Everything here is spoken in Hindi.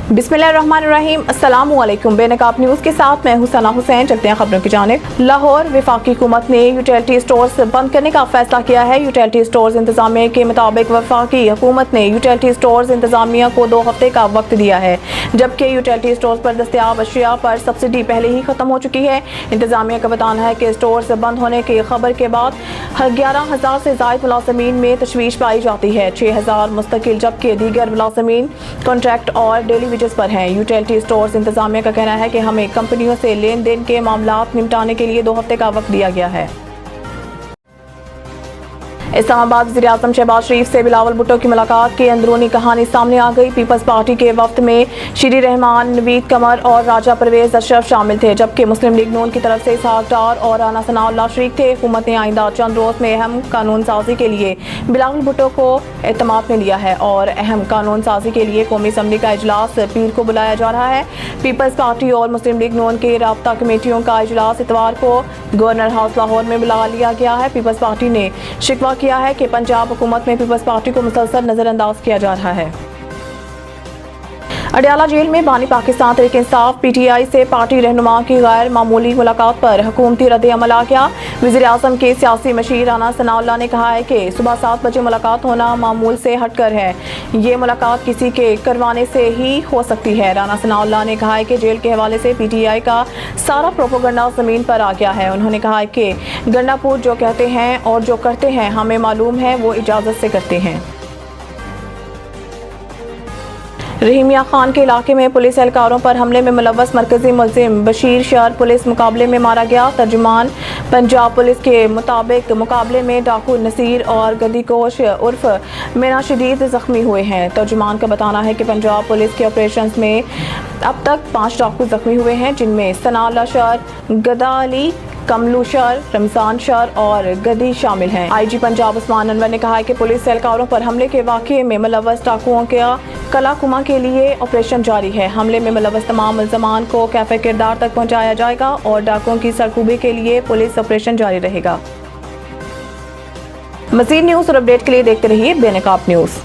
बिस्मिल्लाहिर्रहमानिर्रहीम, अस्सलामुअलैकुम। बेनकाब न्यूज़ के साथ मैं हूं सना हुसैन। चलते हैं खबरों की जानिब। लाहौर वफाकी हुकूमत ने यूटिलिटी स्टोर्स बंद करने का फैसला किया है। यूटिलिटी स्टोर्स इंतजामिया के मुताबिक वफाकी हुकूमत ने यूटिलिटी स्टोर्स इंतजामिया को 2 हफ्ते का वक्त दिया है, जबकि यूटिलिटी स्टोर्स पर दस्तयाब अशिया पर सब्सिडी पहले ही खत्म हो चुकी है। इंतजामिया का बताना है कि स्टोर्स बंद होने की खबर के बाद 11,000 से ज़ायद मुलाजमीन में तशवीश पाई जाती है। 6,000 मुस्तकिल, जबकि दीगर मुलाजमीन कॉन्ट्रैक्ट और डेली वेजेस पर हैं। यूटिलिटी स्टोर्स इंतजामिया का कहना है कि हमें कंपनियों से लेन देन के मामलात निपटाने के लिए 2 हफ्ते का वक्त दिया गया है। इस्लामाबाद वज़ीर आज़म शहबाज शरीफ से बिलावल भुट्टो की मुलाकात की अंदरूनी कहानी सामने आ गई। पीपल्स पार्टी के वफ्द में श्री रहमान, नवीद कमर और राजा परवेज अशरफ शामिल थे, जबकि मुस्लिम लीग नून की तरफ से इसहाक डार और राना सनाउल्लाह शरीक थे। हुकूमत ने आइंदा चंद रोज में अहम कानून साजी के लिए बिलावल भुट्टो को एतमाद में लिया है और अहम कानून साजी के लिए कौमी असम्बली का इजलास पीर को बुलाया जा रहा है। पीपल्स पार्टी और मुस्लिम लीग नून की राब्ता कमेटियों का इजलास इतवार को गवर्नर हाउस लाहौर में बुला लिया गया है। पीपल्स पार्टी ने शिकवा किया है कि पंजाब हुकूमत में पीपल्स पार्टी को मुसलसल नजरअंदाज किया जा रहा है। अडयाला जेल में बानी पाकिस्तान तहरीक इंसाफ PTI से पार्टी रहनुमा की गैर मामूली मुलाकात पर हुकूमती रद्द अमल आ गया। वज़ीर आज़म के सियासी मशीर राना सनाउल्लाह ने कहा है कि सुबह 7 बजे मुलाकात होना मामूल से हटकर है। ये मुलाकात किसी के करवाने से ही हो सकती है। राना सनाउल्लाह ने कहा है कि जेल के हवाले से PTI का सारा प्रोपोगंडा ज़मीन पर आ गया है। उन्होंने कहा है कि गंडापुर जो कहते हैं और जो करते हैं हमें मालूम है, वो इजाज़त से करते हैं। रहीमिया खान के इलाके में पुलिस एहलकारों पर हमले में मुलव्वस मरकजी मुलजिम बशीर शर पुलिस मुकाबले में मारा गया। तर्जुमान पंजाब पुलिस के मुताबिक मुकाबले में डाकू नसीर और गदीकोश उर्फ मीना शदीद जख्मी हुए हैं। तर्जुमान का बताना है कि पंजाब पुलिस के ऑपरेशन में अब तक 5 डाकू जख्मी हुए हैं, जिनमें सनाउल्लाह शर, गदा अली, कमलू शर, रमजान शर और गदी शामिल हैं। IG पंजाब उस्मान अनवर ने कहा है कि पुलिस एहलकारों पर हमले के वाक़ये में मुलव्वस डाकुओं का कलाकुमा के लिए ऑपरेशन जारी है। हमले में मुलव्वस तमाम मुल्ज़मान को कैफ़े किरदार तक पहुंचाया जाएगा और डाकुओं की सरखूबी के लिए पुलिस ऑपरेशन जारी रहेगा। मज़ीद न्यूज़ और अपडेट के लिए देखते रहिए बेनकाब न्यूज़।